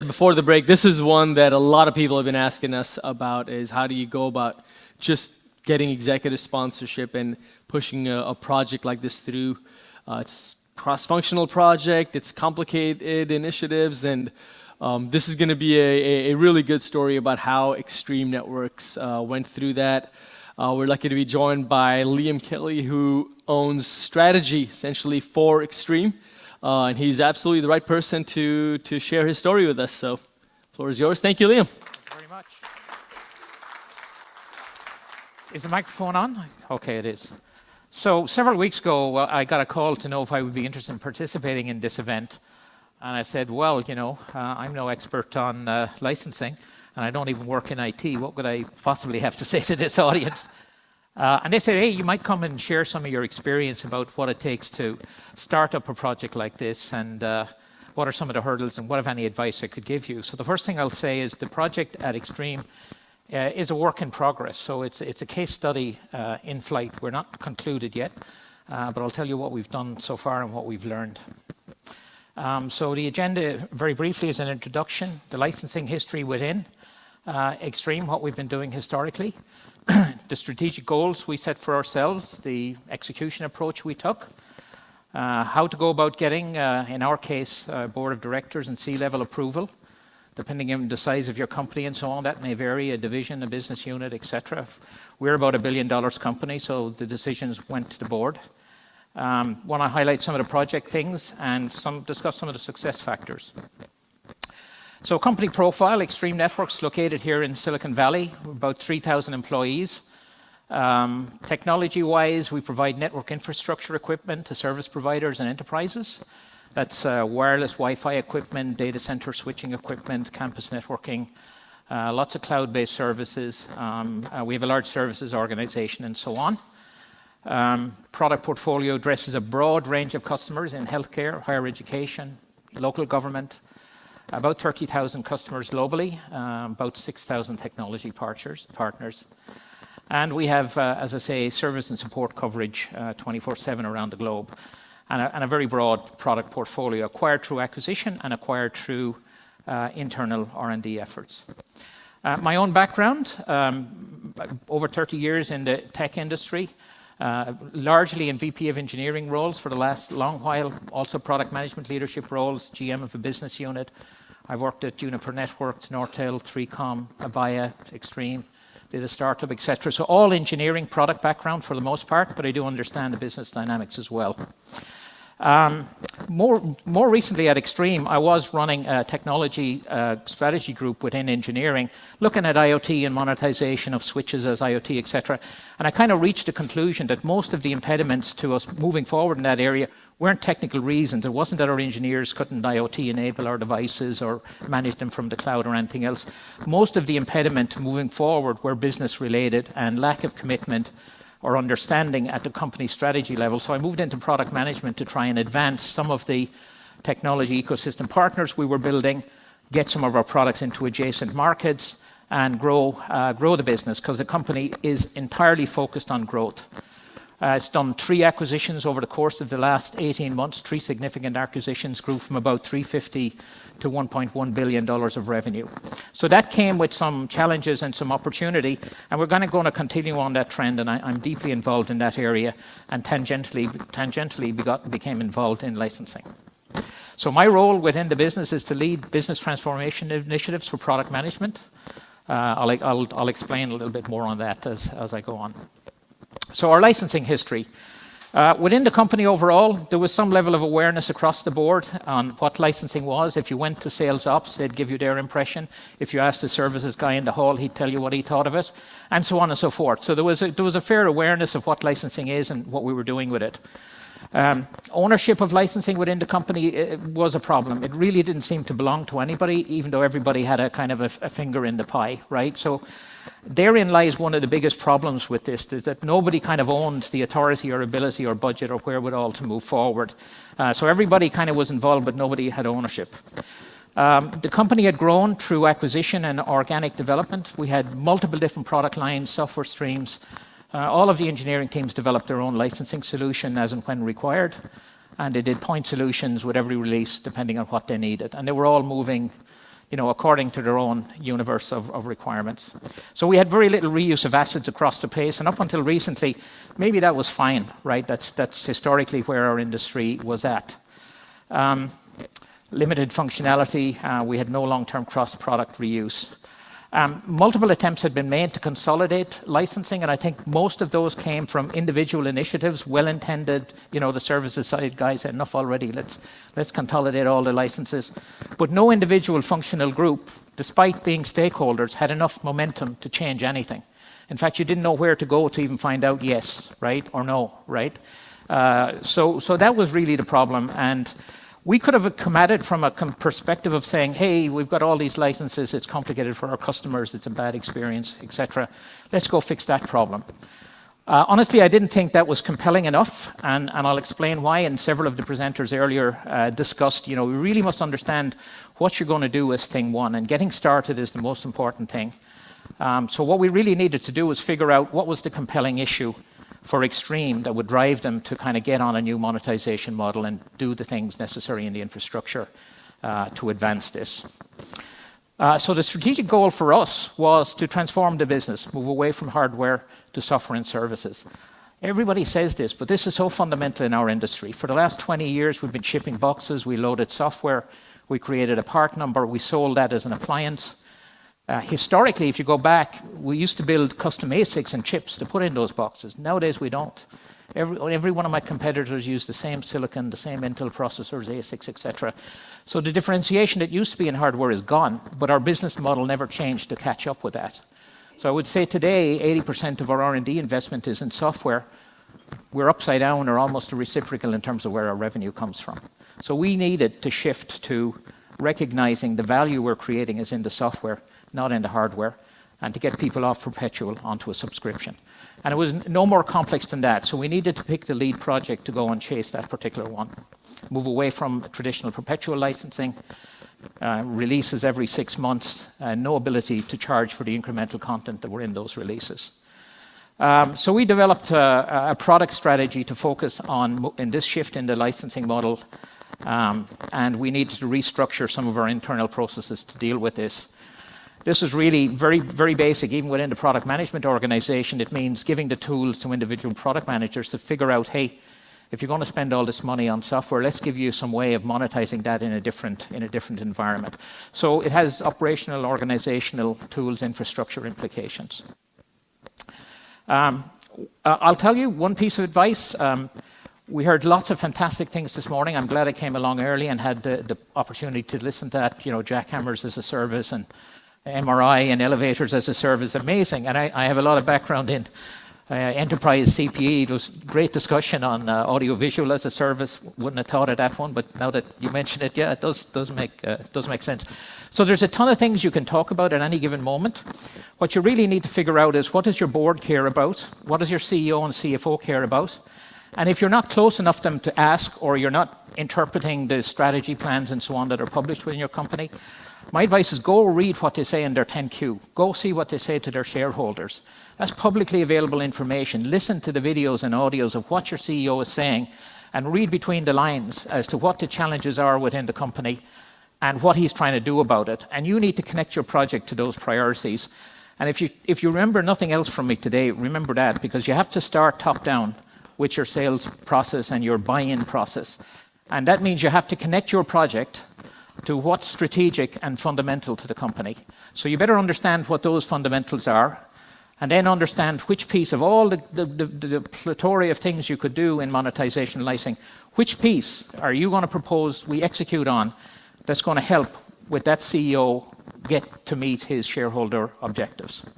Before the break, this is one that a lot of people have been asking us about is how do you go about just getting executive sponsorship and pushing a project like this through. It's a cross-functional project, it's complicated initiatives, and this is going to be a really good story about how Extreme Networks went through that. We're lucky to be joined by Liam Kelly, who owns strategy essentially for Extreme. And he's absolutely the right person to share his story with us. So, floor is yours. Thank you, Liam. Thank you very much. Is the microphone on? Okay, it is. So, several weeks ago, I got a call to know if I would be interested in participating in this event. And I said, well, I'm no expert on licensing, and I don't even work in IT. What would I possibly have to say to this audience? And they said, hey, you might come and share some of your experience about what it takes to start up a project like this, and what are some of the hurdles, and what, if any, advice I could give you. So the first thing I'll say is the project at Extreme is a work in progress. So it's a case study in flight. We're not concluded yet, but I'll tell you what we've done so far and what we've learned. So the agenda, very briefly, is an introduction, the licensing history within Extreme, what we've been doing historically, the strategic goals we set for ourselves, the execution approach we took, how to go about getting, in our case, board of directors and C-level approval, depending on the size of your company and so on. That may vary, a division, a business unit, etc. We're about $1 billion company, so the decisions went to the board. Want to highlight some of the project things and discuss some of the success factors. So company profile, Extreme Networks, located here in Silicon Valley, about 3,000 employees. Technology-wise, we provide network infrastructure equipment to service providers and enterprises. That's wireless Wi-Fi equipment, data center switching equipment, campus networking, lots of cloud-based services. We have a large services organization and so on. Product portfolio addresses a broad range of customers in healthcare, higher education, local government, about 30,000 customers globally, about 6,000 technology partners. And we have, as I say, service and support coverage 24/7 around the globe. And a very broad product portfolio, acquired through acquisition and acquired through internal R&D efforts. My own background, over 30 years in the tech industry, largely in VP of engineering roles for the last long while, also product management leadership roles, GM of a business unit. I've worked at Juniper Networks, Nortel, 3Com, Avaya, Extreme, did a startup, etc. So all engineering product background for the most part, but I do understand the business dynamics as well. More recently at Extreme, I was running a technology strategy group within engineering, looking at IoT and monetization of switches as IoT, etc. And I kind of reached the conclusion that most of the impediments to us moving forward in that area weren't technical reasons. It wasn't that our engineers couldn't IoT enable our devices or manage them from the cloud or anything else. Most of the impediment to moving forward were business related and lack of commitment or understanding at the company strategy level. So I moved into product management to try and advance some of the technology ecosystem partners we were building, get some of our products into adjacent markets, and grow the business, because the company is entirely focused on growth. It's done 3 acquisitions over the course of the last 18 months, 3 significant acquisitions, grew from about $350 to $1.1 billion of revenue. So that came with some challenges and some opportunity, and we're going to continue on that trend, and I'm deeply involved in that area, and tangentially became involved in licensing. So my role within the business is to lead business transformation initiatives for product management. I'll explain a little bit more on that as I go on. So our licensing history. Within the company overall, there was some level of awareness across the board on what licensing was. If you went to sales ops, they'd give you their impression. If you asked the services guy in the hall, he'd tell you what he thought of it, and so on and so forth. So there was a fair awareness of what licensing is and what we were doing with it. Ownership of licensing within the company was a problem. It really didn't seem to belong to anybody, even though everybody had a kind of a finger in the pie, right? So therein lies one of the biggest problems with this, is that nobody kind of owns the authority or ability or budget or wherewithal to move forward. So everybody kind of was involved, but nobody had ownership. The company had grown through acquisition and organic development. We had multiple different product lines, software streams. All of the engineering teams developed their own licensing solution as and when required, and they did point solutions with every release depending on what they needed. And they were all moving according to their own universe of requirements. So we had very little reuse of assets across the place, and up until recently, maybe that was fine, right? That's historically where our industry was at. Limited functionality, we had no long-term cross-product reuse. Multiple attempts had been made to consolidate licensing, and I think most of those came from individual initiatives, well-intended. The services side guys had enough already. Let's consolidate all the licenses. But no individual functional group, despite being stakeholders, had enough momentum to change anything. In fact, you didn't know where to go to even find out yes, right, or no, right? So that was really the problem, and we could have come at it from a perspective of saying, hey, we've got all these licenses, it's complicated for our customers, it's a bad experience, etc. Let's go fix that problem. Honestly, I didn't think that was compelling enough, and I'll explain why. And several of the presenters earlier discussed, we really must understand what you're going to do as thing one, and getting started is the most important thing. So what we really needed to do was figure out what was the compelling issue for Extreme that would drive them to kind of get on a new monetization model and do the things necessary in the infrastructure to advance this. So the strategic goal for us was to transform the business, move away from hardware to software and services. Everybody says this, but this is so fundamental in our industry. For the last 20 years, we've been shipping boxes, we loaded software, we created a part number, we sold that as an appliance. Historically, if you go back, we used to build custom ASICs and chips to put in those boxes. Nowadays, we don't. Every one of my competitors use the same silicon, the same Intel processors, ASICs, etc. So the differentiation that used to be in hardware is gone, but our business model never changed to catch up with that. So I would say today, 80% of our R&D investment is in software. We're upside down or almost a reciprocal in terms of where our revenue comes from. So we needed to shift to recognizing the value we're creating is in the software, not in the hardware, and to get people off perpetual onto a subscription. And it was no more complex than that. So we needed to pick the lead project to go and chase that particular one. Move away from traditional perpetual licensing, releases every 6 months, no ability to charge for the incremental content that were in those releases. So we developed a product strategy to focus on in this shift in the licensing model, and we needed to restructure some of our internal processes to deal with this. This is really very, very basic. Even within the product management organization, it means giving the tools to individual product managers to figure out, hey, if you're going to spend all this money on software, let's give you some way of monetizing that in a different environment. So it has operational, organizational tools, infrastructure implications. I'll tell you one piece of advice. We heard lots of fantastic things this morning. I'm glad I came along early and had the opportunity to listen to that, jackhammers as a service and MRI and elevators as a service. Amazing. And I have a lot of background in enterprise CPE. There was great discussion on audiovisual as a service. Wouldn't have thought of that one, but now that you mention it, yeah, it does make sense. So there's a ton of things you can talk about at any given moment. What you really need to figure out is, what does your board care about? What does your CEO and CFO care about? And if you're not close enough to them to ask, or you're not interpreting the strategy plans and so on that are published within your company, my advice is go read what they say in their 10Q. Go see what they say to their shareholders. That's publicly available information. Listen to the videos and audios of what your CEO is saying, and read between the lines as to what the challenges are within the company and what he's trying to do about it. And you need to connect your project to those priorities. And if you remember nothing else from me today, remember that, because you have to start top down with your sales process and your buy-in process. And that means you have to connect your project to what's strategic and fundamental to the company. So you better understand what those fundamentals are, and then understand which piece of all the plethora of things you could do in monetization licensing, which piece are you going to propose we execute on that's going to help with that CEO get to meet his shareholder objectives.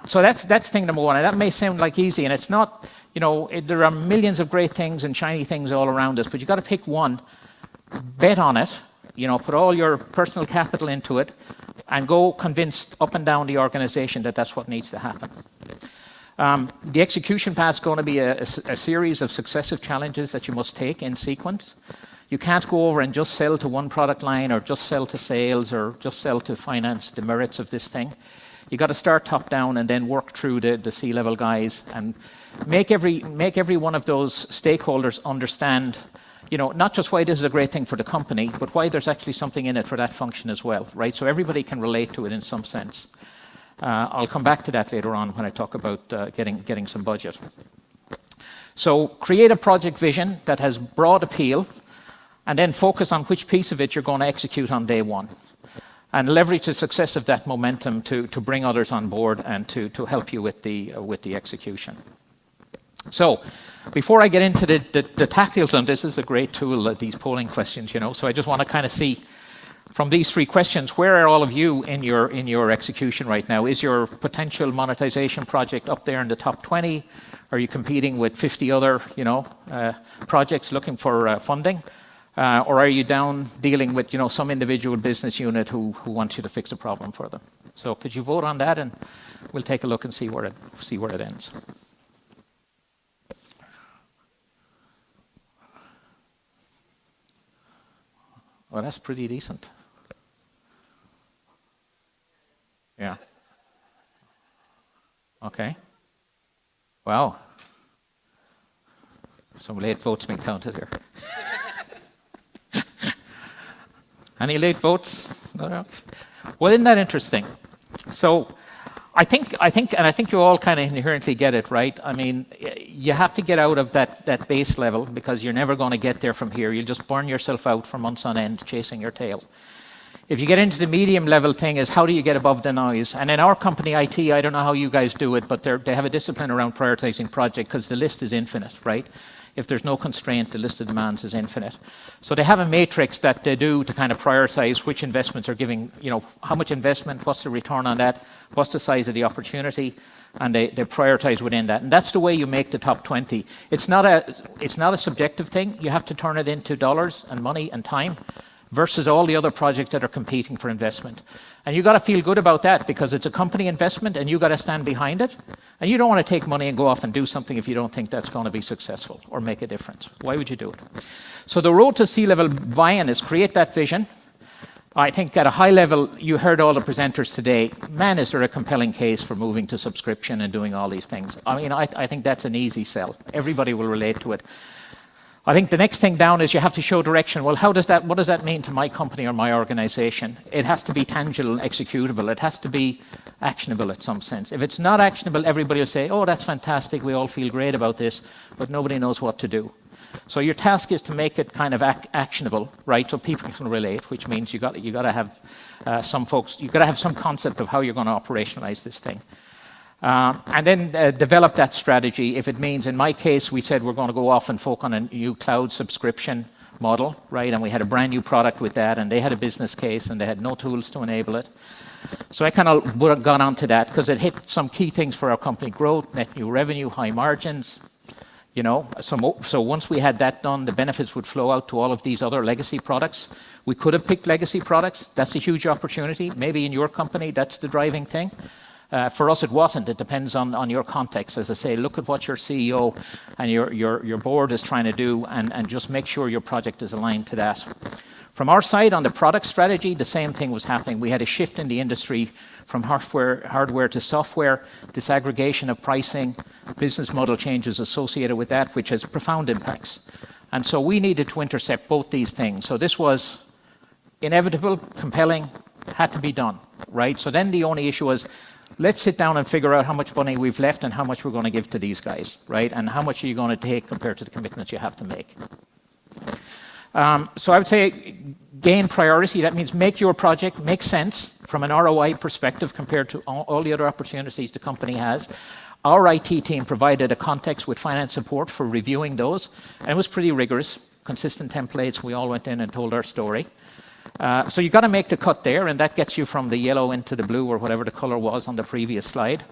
So that's thing number one. And that may sound like easy, and it's not. There are millions of great things and shiny things all around us, but you've got to pick one, bet on it, put all your personal capital into it, and go convinced up and down the organization that that's what needs to happen. The execution path is going to be a series of successive challenges that you must take in sequence. You can't go over and just sell to one product line, or just sell to sales, or just sell to finance the merits of this thing. You got to start top down and then work through the C-level guys and make every one of those stakeholders understand not just why this is a great thing for the company, but why there's actually something in it for that function as well, right? So everybody can relate to it in some sense. I'll come back to that later on when I talk about getting some budget. So create a project vision that has broad appeal, and then focus on which piece of it you're going to execute on day one. And leverage the success of that momentum to bring others on board and to help you with the execution. So before I get into the tactics on this, is a great tool, these polling questions, So I just want to kind of see from these 3 questions, where are all of you in your execution right now? Is your potential monetization project up there in the top 20? Are you competing with 50 other, projects looking for funding? Or are you down dealing with, some individual business unit who wants you to fix a problem for them? So could you vote on that, and we'll take a look and see where it ends. Well, that's pretty decent. Yeah. Okay. Wow. Some late votes being counted here. Any late votes? No. Well, isn't that interesting? So I think you all kind of inherently get it, right? I mean, you have to get out of that base level, because you're never going to get there from here. You'll just burn yourself out for months on end chasing your tail. If you get into the medium level thing, is how do you get above the noise? And in our company, IT, I don't know how you guys do it, but they have a discipline around prioritizing project, because the list is infinite, right? If there's no constraint, the list of demands is infinite. So they have a matrix that they do to kind of prioritize which investments are giving, how much investment, what's the return on that, what's the size of the opportunity, and they prioritize within that. And that's the way you make the top 20. It's not a subjective thing. You have to turn it into dollars and money and time, versus all the other projects that are competing for investment. And you got to feel good about that, because it's a company investment and you got to stand behind it. And you don't want to take money and go off and do something if you don't think that's going to be successful or make a difference. Why would you do it? So the road to C-level buy-in is create that vision. I think at a high level, you heard all the presenters today. Man, is there a compelling case for moving to subscription and doing all these things? I mean, I think that's an easy sell. Everybody will relate to it. I think the next thing down is you have to show direction. Well, what does that mean to my company or my organization? It has to be tangible and executable. It has to be actionable in some sense. If it's not actionable, everybody will say, oh, that's fantastic, we all feel great about this, but nobody knows what to do. So your task is to make it kind of actionable, right? So people can relate, which means you got to have some folks, you got to have some concept of how you're going to operationalize this thing. And then develop that strategy. If it means, in my case, we said we're going to go off and focus on a new cloud subscription model, right? And we had a brand new product with that, and they had a business case, and they had no tools to enable it. So I kind of got onto that, because it hit some key things for our company: growth, net new revenue, high margins. So once we had that done, the benefits would flow out to all of these other legacy products. We could have picked legacy products. That's a huge opportunity. Maybe in your company, that's the driving thing. For us, it wasn't. It depends on your context. As I say, look at what your CEO and your board is trying to do, and just make sure your project is aligned to that. From our side, on the product strategy, the same thing was happening. We had a shift in the industry from hardware to software, disaggregation of pricing, business model changes associated with that, which has profound impacts. And so we needed to intercept both these things. So this was inevitable, compelling, had to be done, right? So then the only issue was, let's sit down and figure out how much money we've left and how much we're going to give to these guys, right? And how much are you going to take compared to the commitments you have to make? So I would say gain priority. That means make your project make sense from an ROI perspective compared to all the other opportunities the company has. Our IT team provided a context with finance support for reviewing those, and it was pretty rigorous, consistent templates. We all went in and told our story. So you've got to make the cut there, and that gets you from the yellow into the blue, or whatever the color was on the previous slide.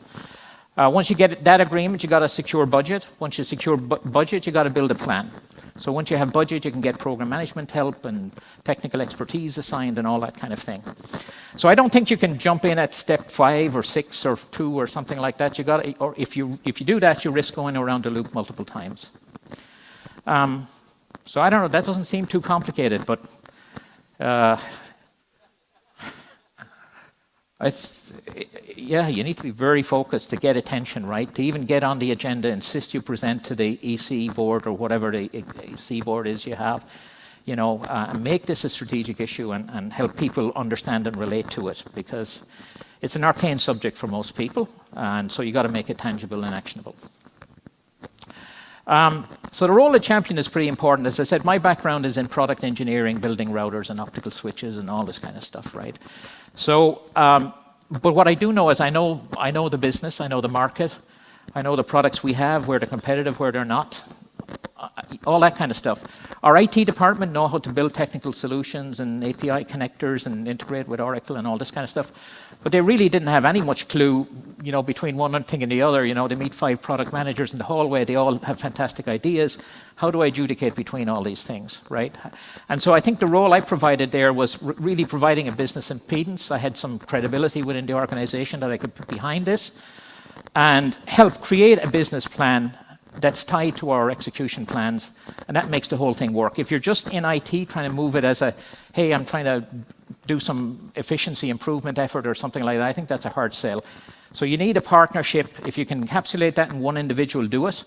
Once you get that agreement, you got to secure budget. Once you secure budget, you got to build a plan. So once you have budget, you can get program management help and technical expertise assigned and all that kind of thing. So I don't think you can jump in at step 5 or 6 or 2 or something like that. You got to, or if you do that, you risk going around the loop multiple times. So I don't know. That doesn't seem too complicated, but It's, yeah, you need to be very focused to get attention, right? To even get on the agenda, insist you present to the EC board or whatever the EC board is you have. You know, make this a strategic issue and help people understand and relate to it, because it's an arcane subject for most people, and so you got to make it tangible and actionable. So the role of champion is pretty important. As I said, my background is in product engineering, building routers and optical switches and all this kind of stuff, right? So, but what I do know is I know the business, I know the market, I know the products we have, where they're competitive, where they're not, all that kind of stuff. Our IT department know how to build technical solutions and API connectors and integrate with Oracle and all this kind of stuff. But they really didn't have any much clue, you know, between one thing and the other. You know, they meet 5 product managers in the hallway. They all have fantastic ideas. How do I adjudicate between all these things, right? And so I think the role I provided there was really providing a business impedance. I had some credibility within the organization that I could put behind this and help create a business plan that's tied to our execution plans, and that makes the whole thing work. If you're just in IT trying to move it as a, hey, I'm trying to do some efficiency improvement effort or something like that, I think that's a hard sell. So you need a partnership. If you can encapsulate that in one individual, do it.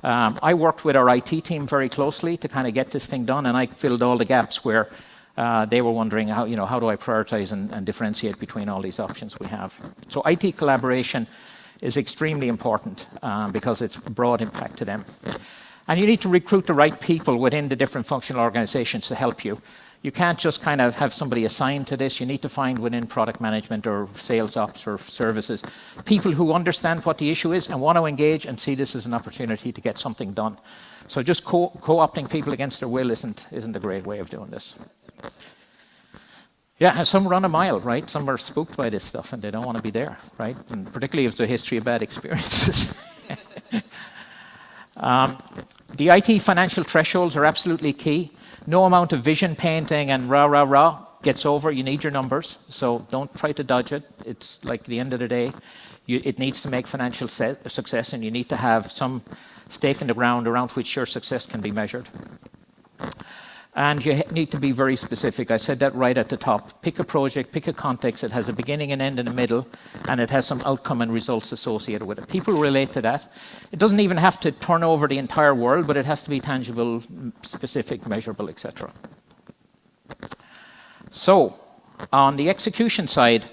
I worked with our IT team very closely to kind of get this thing done, and I filled all the gaps where they were wondering how, you know, how do I prioritize and differentiate between all these options we have. So IT collaboration is extremely important because it's broad impact to them. And you need to recruit the right people within the different functional organizations to help you. You can't just kind of have somebody assigned to this. You need to find within product management or sales ops or services people who understand what the issue is and want to engage and see this as an opportunity to get something done. So just co-opting people against their will isn't a great way of doing this. Yeah, and some run a mile, right? Some are spooked by this stuff and they don't want to be there, right? And particularly if it's a history of bad experiences. The IT financial thresholds are absolutely key. No amount of vision painting and rah gets over. You need your numbers, so don't try to dodge it. It's like the end of the day, it needs to make financial success, and you need to have some stake in the ground around which your success can be measured. And you need to be very specific. I said that right at the top. Pick a project, pick a context that has a beginning and end in the middle, and it has some outcome and results associated with it. People relate to that. It doesn't even have to turn over the entire world, but it has to be tangible, specific, measurable, etc. So, on the execution side,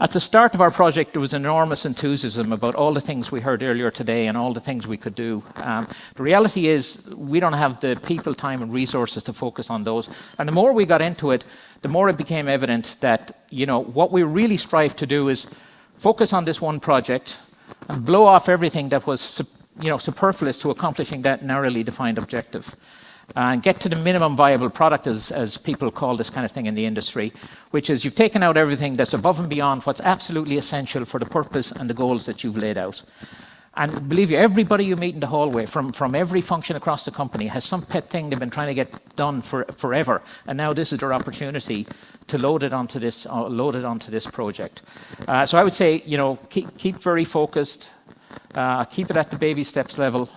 at the start of our project, there was enormous enthusiasm about all the things we heard earlier today and all the things we could do. The reality is we don't have the people, time, and resources to focus on those. And the more we got into it, the more it became evident that, you know, what we really strive to do is focus on this one project and blow off everything that was, you know, superfluous to accomplishing that narrowly defined objective. And get to the minimum viable product, as people call this kind of thing in the industry, which is you've taken out everything that's above and beyond what's absolutely essential for the purpose and the goals that you've laid out. And believe you, everybody you meet in the hallway from every function across the company has some pet thing they've been trying to get done forever, and now this is their opportunity to load it onto this project. So I would say, you know, keep very focused, keep it at the baby steps level.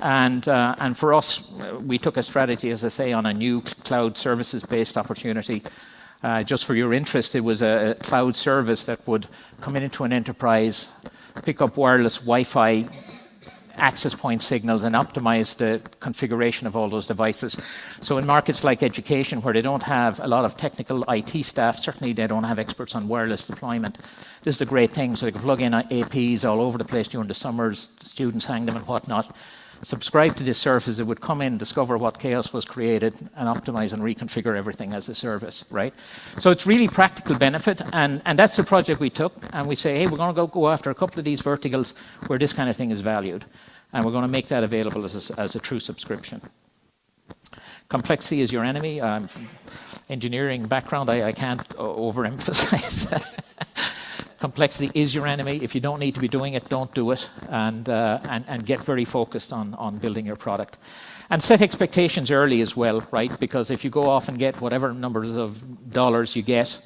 And for us, we took a strategy, as I say, on a new cloud services-based opportunity. Just for your interest, it was a cloud service that would come into an enterprise, pick up wireless Wi-Fi access point signals and optimize the configuration of all those devices. So in markets like education, where they don't have a lot of technical IT staff, certainly they don't have experts on wireless deployment, this is a great thing. So they can plug in APs all over the place during the summers, students hang them and whatnot. Subscribe to this service, it would come in, discover what chaos was created, and optimize and reconfigure everything as a service, right? So it's really practical benefit, and that's the project we took, and we say, hey, we're going to go after a couple of these verticals where this kind of thing is valued, and we're going to make that available as a true subscription. Complexity is your enemy. Engineering background, I can't overemphasize that. Complexity is your enemy. If you don't need to be doing it, don't do it, and get very focused on building your product. And set expectations early as well, right? Because if you go off and get whatever numbers of dollars you get,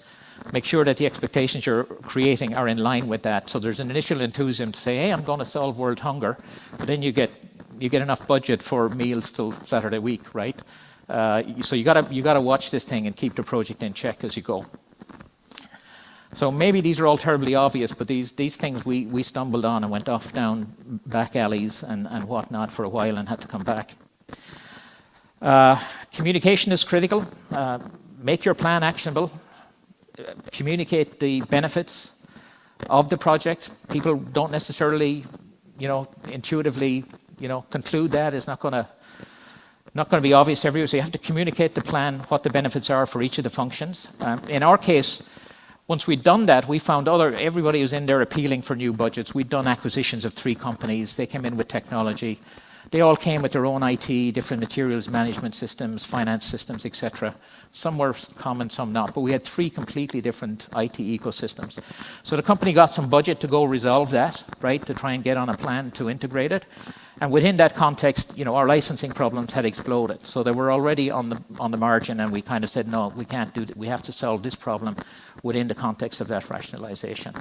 make sure that the expectations you're creating are in line with that. So there's an initial enthusiasm to say, hey, I'm going to solve world hunger, but then you get enough budget for meals till Saturday week, right? So you gotta watch this thing and keep the project in check as you go. So maybe these are all terribly obvious, but these things we stumbled on and went off down back alleys and whatnot for a while and had to come back. Communication is critical. Make your plan actionable. Communicate the benefits of the project. People don't necessarily, intuitively, conclude that. It's not going to be obvious everywhere. So you have to communicate the plan, what the benefits are for each of the functions. In our case, once we'd done that, we found everybody was in there appealing for new budgets. We'd done acquisitions of 3 companies. They came in with technology. They all came with their own IT, different materials management systems, finance systems, etc. Some were common, some not. But we had 3 completely different IT ecosystems. So the company got some budget to go resolve that, right, to try and get on a plan to integrate it. And within that context, our licensing problems had exploded. So they were already on the margin, and we kind of said, no, we can't do that. We have to solve this problem within the context of that rationalization.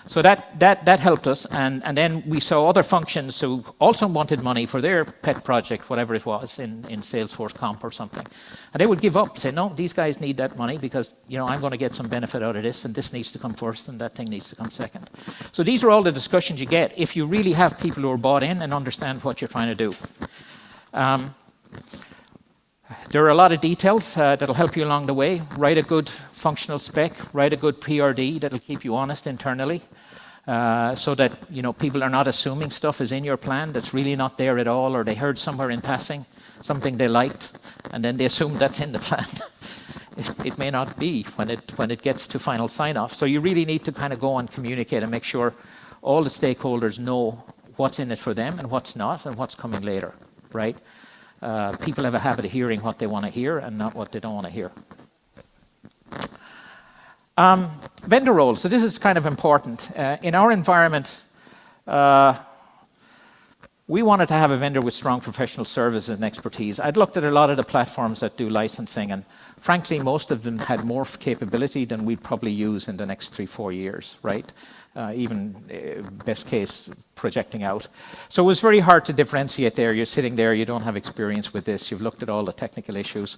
So that helped us. And then we saw other functions who also wanted money for their pet project, whatever it was, in Salesforce Comp or something. And they would give up, say, no, these guys need that money because, I'm going to get some benefit out of this, and this needs to come first, and that thing needs to come second. So these are all the discussions you get if you really have people who are bought in and understand what you're trying to do. There are a lot of details that'll help you along the way. Write a good functional spec, write a good PRD that'll keep you honest internally, so that people are not assuming stuff is in your plan that's really not there at all, or they heard somewhere in passing something they liked, and then they assume that's in the plan. It may not be when it gets to final sign-off. So you really need to kind of go and communicate and make sure all the stakeholders know what's in it for them and what's not, and what's coming later, right? People have a habit of hearing what they want to hear and not what they don't want to hear. Vendor roles. So this is kind of important. In our environment, we wanted to have a vendor with strong professional services and expertise. I'd looked at a lot of the platforms that do licensing, and frankly, most of them had more capability than we'd probably use in the next 3-4 years, right? Even best case projecting out. So it was very hard to differentiate there. You're sitting there, you don't have experience with this, you've looked at all the technical issues.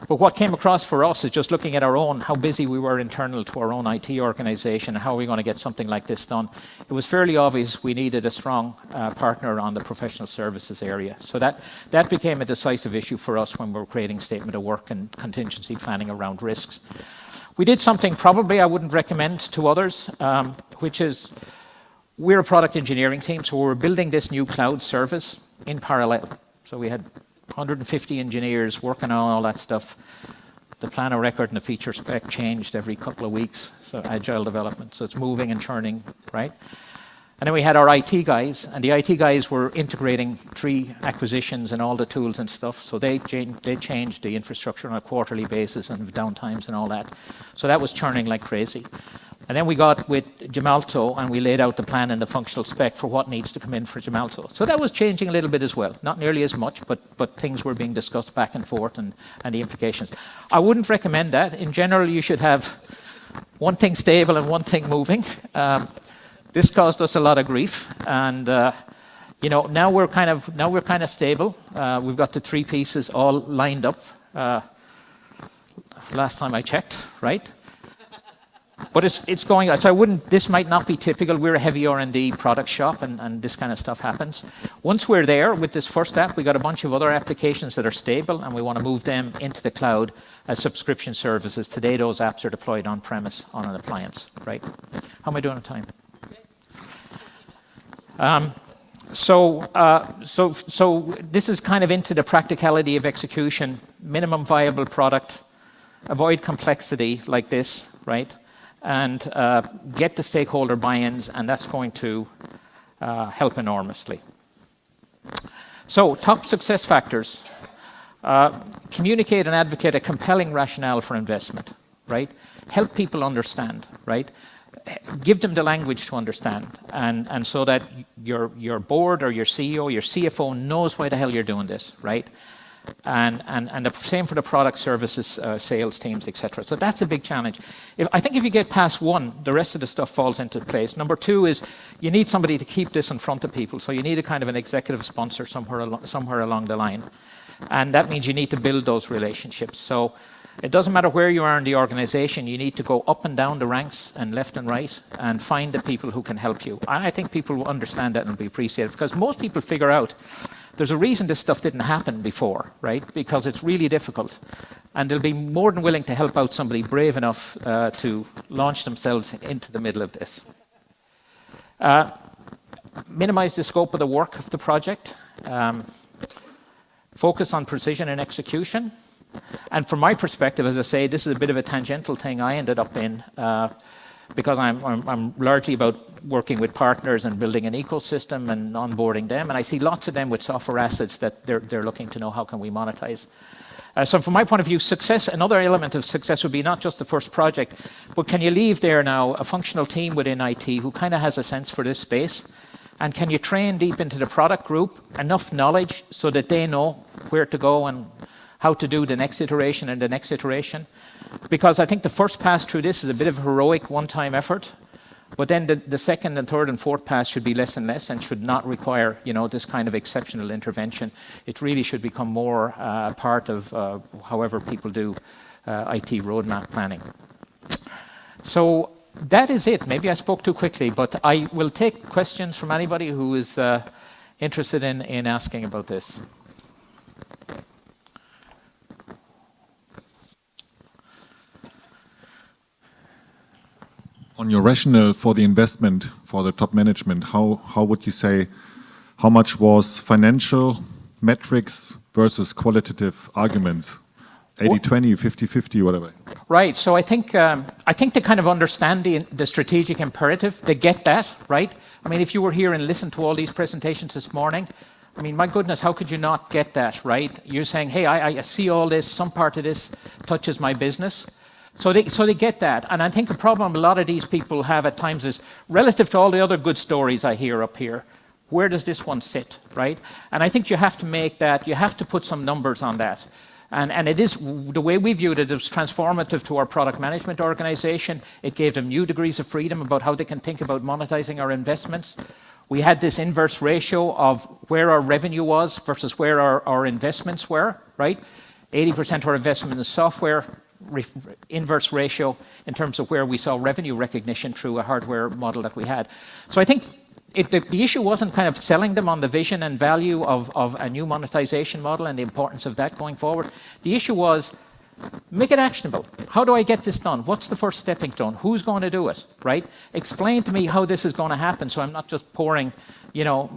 But what came across for us is just looking at our own, how busy we were internal to our own IT organization, and how are we going to get something like this done. It was fairly obvious we needed a strong partner on the professional services area. So that became a decisive issue for us when we were creating statement of work and contingency planning around risks. We did something probably I wouldn't recommend to others, which is we're a product engineering team, so we were building this new cloud service in parallel. So we had 150 engineers working on all that stuff. The plan of record and the feature spec changed every couple of weeks, so agile development. So it's moving and churning, right? And then we had our IT guys, and the IT guys were integrating 3 acquisitions and all the tools and stuff. So they changed the infrastructure on a quarterly basis and downtimes and all that. So that was churning like crazy. And then we got with Gemalto and we laid out the plan and the functional spec for what needs to come in for Gemalto. So that was changing a little bit as well. Not nearly as much, but things were being discussed back and forth and the implications. I wouldn't recommend that. In general, you should have one thing stable and one thing moving. This caused us a lot of grief, and now we're kind of stable. We've got the 3 pieces all lined up. Last time I checked, right? But it's going. So this might not be typical. We're a heavy R&D product shop, and this kind of stuff happens. Once we're there with this first app, we got a bunch of other applications that are stable, and we want to move them into the cloud as subscription services. Today, those apps are deployed on premise on an appliance, right? How am I doing on time? So this is kind of into the practicality of execution, minimum viable product, avoid complexity like this, right? And get the stakeholder buy-ins, and that's going to help enormously. So top success factors. Communicate and advocate a compelling rationale for investment, right? Help people understand, right? Give them the language to understand, and so that your board or your CEO, your CFO knows why the hell you're doing this, right? And the same for the product services, sales teams, etc. So that's a big challenge. I think if you get past 1, the rest of the stuff falls into place. Number 2 is you need somebody to keep this in front of people. So you need a kind of an executive sponsor somewhere along the line, and that means you need to build those relationships. So It doesn't matter where you are in the organization, you need to go up and down the ranks and left and right and find the people who can help you. And I think people will understand that and be appreciative, because most people figure out there's a reason this stuff didn't happen before, right? Because it's really difficult. And they'll be more than willing to help out somebody brave enough to launch themselves into the middle of this. Minimize the scope of the work of the project. Focus on precision and execution. And from my perspective, as I say, this is a bit of a tangential thing I ended up in because I'm largely about working with partners and building an ecosystem and onboarding them. And I see lots of them with software assets that they're looking to know how can we monetize. So from my point of view, success, another element of success would be not just the first project, but can you leave there now a functional team within IT who kind of has a sense for this space? And can you train deep into the product group enough knowledge so that they know where to go and how to do the next iteration and the next iteration? Because I think the first pass through this is a bit of a heroic one-time effort, but then the second and third and fourth pass should be less and less and should not require, you know, this kind of exceptional intervention. It really should become more part of however people do IT roadmap planning. So that is it. Maybe I spoke too quickly, but I will take questions from anybody who is interested in asking about this. On your rationale for the investment for the top management, how would you say, how much was financial metrics versus qualitative arguments? 80-20, 50-50, whatever. Right. So I think they kind of understand the strategic imperative. They get that, right? I mean, if you were here and listened to all these presentations this morning, I mean, my goodness, how could you not get that, right? You're saying, hey, I see all this, some part of this touches my business. So they get that. And I think the problem a lot of these people have at times is, relative to all the other good stories I hear up here, where does this one sit, right? And I think you have to make that, you have to put some numbers on that. And it is, the way we viewed it, it was transformative to our product management organization. It gave them new degrees of freedom about how they can think about monetizing our investments. We had this inverse ratio of where our revenue was versus where our investments were, right? 80% of our investment in software, inverse ratio in terms of where we saw revenue recognition through a hardware model that we had. So I think the issue wasn't kind of selling them on the vision and value of a new monetization model and the importance of that going forward. The issue was, make it actionable. How do I get this done? What's the first stepping stone? Who's going to do it, right? Explain to me how this is going to happen so I'm not just pouring, you know,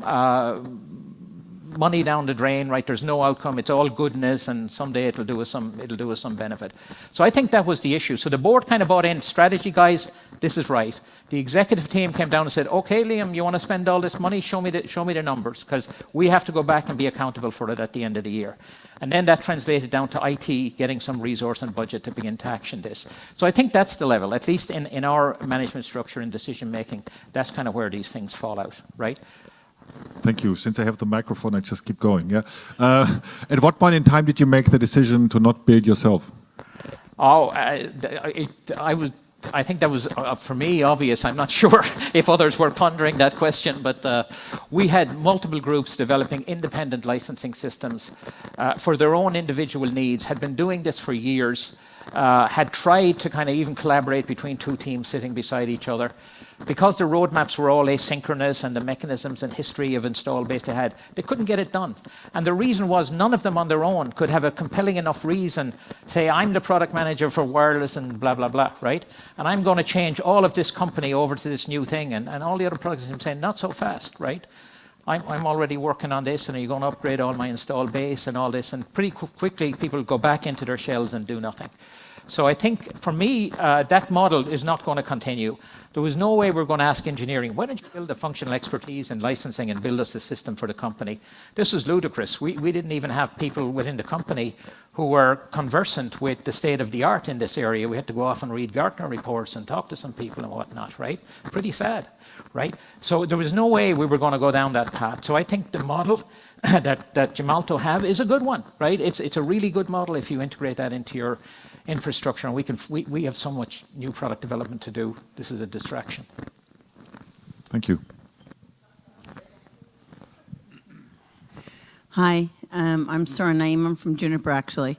money down the drain, right? There's no outcome. It's all goodness, and someday it'll do us some benefit. So I think that was the issue. So the board kind of bought in, strategy guys, this is right. The executive team came down and said, okay, Liam, you want to spend all this money? Show me the numbers, because we have to go back and be accountable for it at the end of the year. And then that translated down to IT getting some resource and budget to begin to action this. So I think that's the level, at least in our management structure and decision making, that's kind of where these things fall out, right? Thank you. Since I have the microphone, I just keep going. Yeah. At what point in time did you make the decision to not build yourself? Oh, I think that was, for me, obvious. I'm not sure if others were pondering that question, but we had multiple groups developing independent licensing systems for their own individual needs, had been doing this for years, had tried to kind of even collaborate between two teams sitting beside each other. Because the roadmaps were all asynchronous and the mechanisms and history of install base they had, they couldn't get it done. And the reason was none of them on their own could have a compelling enough reason, say, I'm the product manager for wireless and blah, blah, blah, right? And I'm going to change all of this company over to this new thing. And all the other products are saying, not so fast, right? I'm already working on this, and are you going to upgrade all my install base and all this? And pretty quickly, people go back into their shells and do nothing. So I think, for me, that model is not going to continue. There was no way we're going to ask engineering, why don't you build the functional expertise in licensing and build us a system for the company? This was ludicrous. We didn't even have people within the company who were conversant with the state of the art in this area. We had to go off and read Gartner reports and talk to some people and whatnot, right? Pretty sad, right? So there was no way we were going to go down that path. So I think the model that Gemalto have is a good one, right? It's a really good model if you integrate that into your infrastructure, and we have so much new product development to do. This is a distraction. Thank you. Hi, I'm Sarah Naim. I'm from Juniper, actually.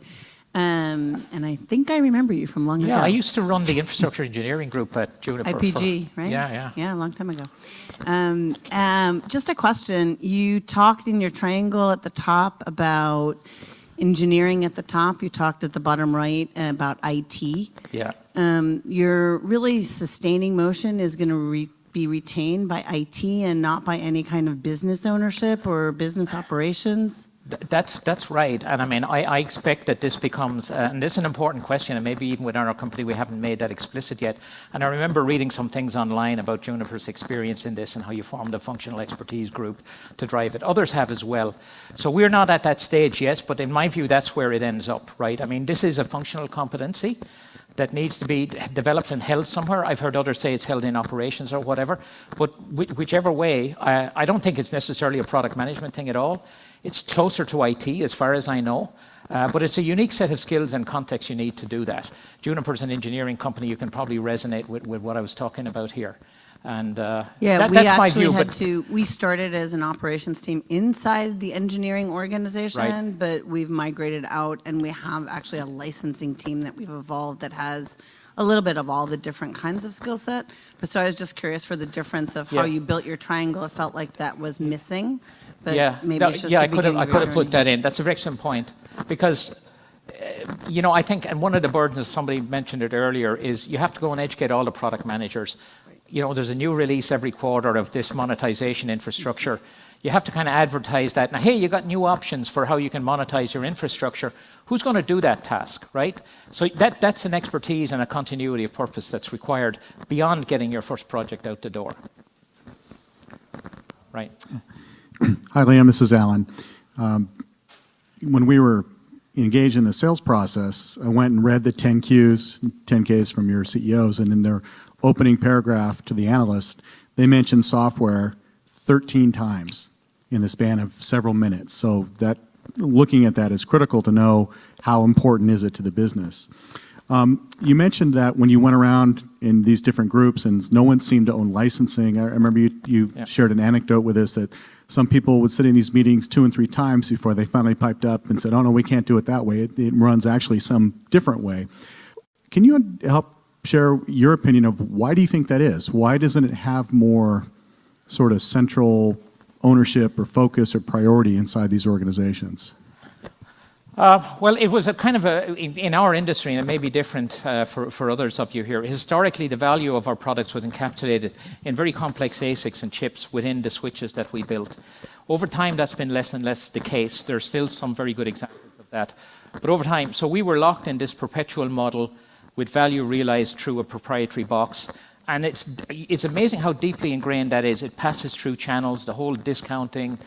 And I think I remember you from long ago. Yeah, I used to run the infrastructure engineering group at Juniper. IPG, right? Yeah. Yeah, a long time ago. Just a question. You talked in your triangle at the top about engineering at the top. You talked at the bottom right about IT. Yeah. Your really sustaining motion is going to be retained by IT and not by any kind of business ownership or business operations? That's right. And I mean, I expect that this becomes, and this is an important question, and maybe even within our company we haven't made that explicit yet. And I remember reading some things online about Juniper's experience in this and how you formed a functional expertise group to drive it. Others have as well. So we're not at that stage yet, but in my view, that's where it ends up, right? I mean, this is a functional competency that needs to be developed and held somewhere. I've heard others say it's held in operations or whatever, but whichever way, I don't think it's necessarily a product management thing at all. It's closer to IT as far as I know, but it's a unique set of skills and context you need to do that. Juniper's an engineering company, you can probably resonate with what I was talking about here. And that's my view. We started as an operations team inside the engineering organization, Right. but we've migrated out and we have actually a licensing team that we've evolved that has a little bit of all the different kinds of skill set. But so I was just curious for the difference of how you built your triangle. It felt like that was missing. But maybe it's just I could have put that in. That's a very excellent point. Because, I think, and one of the burdens, somebody mentioned it earlier, is you have to go and educate all the product managers. There's a new release every quarter of this monetization infrastructure. You have to kind of advertise that. Now, hey, you got new options for how you can monetize your infrastructure. Who's going to do that task, right? So that's an expertise and a continuity of purpose that's required beyond getting your first project out the door. Right. Hi, Liam. This is Alan. When we were engaged in the sales process, I went and read the 10Ks from your CEOs, and in their opening paragraph to the analyst, they mentioned software 13 times in the span of several minutes. So that looking at that is critical to know how important is it to the business. You mentioned that when you went around in these different groups and no one seemed to own licensing. I remember you shared an anecdote with us that some people would sit in these meetings 2 and 3 times before they finally piped up and said, oh no, we can't do it that way. It runs actually some different way. Can you help share your opinion of why do you think that is? Why doesn't it have more sort of central ownership or focus or priority inside these organizations? Well, it was a kind of in our industry, and it may be different for others of you here, historically the value of our products was encapsulated in very complex ASICs and chips within the switches that we built. Over time, that's been less and less the case. There's still some very good examples of that. But over time, so we were locked in this perpetual model with value realized through a proprietary box. And it's amazing how deeply ingrained that is. It passes through channels, the whole discounting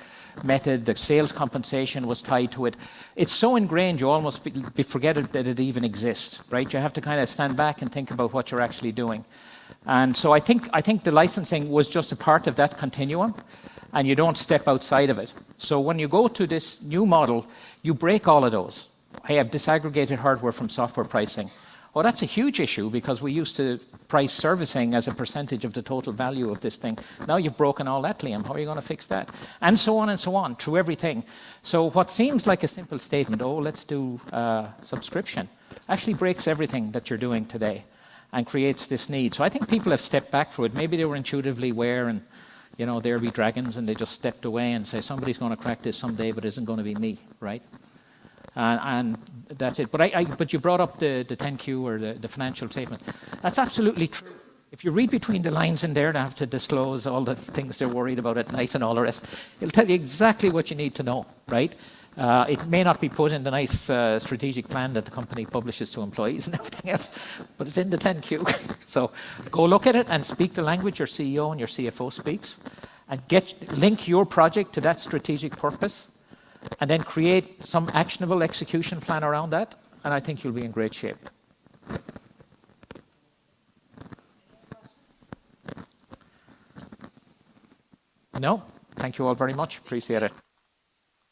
method, the sales compensation was tied to it. It's so ingrained you almost forget that it even exists, right? You have to kind of stand back and think about what you're actually doing. And so I think the licensing was just a part of that continuum, and you don't step outside of it. So when you go to this new model, you break all of those. I have disaggregated hardware from software pricing. Well, that's a huge issue because we used to price servicing as a percentage of the total value of this thing. Now you've broken all that, Liam. How are you going to fix that? And so on through everything. So what seems like a simple statement, oh, let's do subscription, actually breaks everything that you're doing today and creates this need. So I think people have stepped back for it. Maybe they were intuitively aware and, there be dragons and they just stepped away and say, somebody's going to crack this someday, but it isn't going to be me, right? And that's it. But you brought up the 10Q or the financial statement. That's absolutely true. If you read between the lines in there, they have to disclose all the things they're worried about at night and all the rest. It'll tell you exactly what you need to know, right? It may not be put in the nice strategic plan that the company publishes to employees and everything else, but it's in the 10Q. So go look at it and speak the language your CEO and your CFO speaks, and link your project to that strategic purpose, and then create some actionable execution plan around that, and I think you'll be in great shape. No? Thank you all very much. Appreciate it.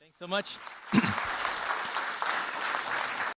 Thanks so much.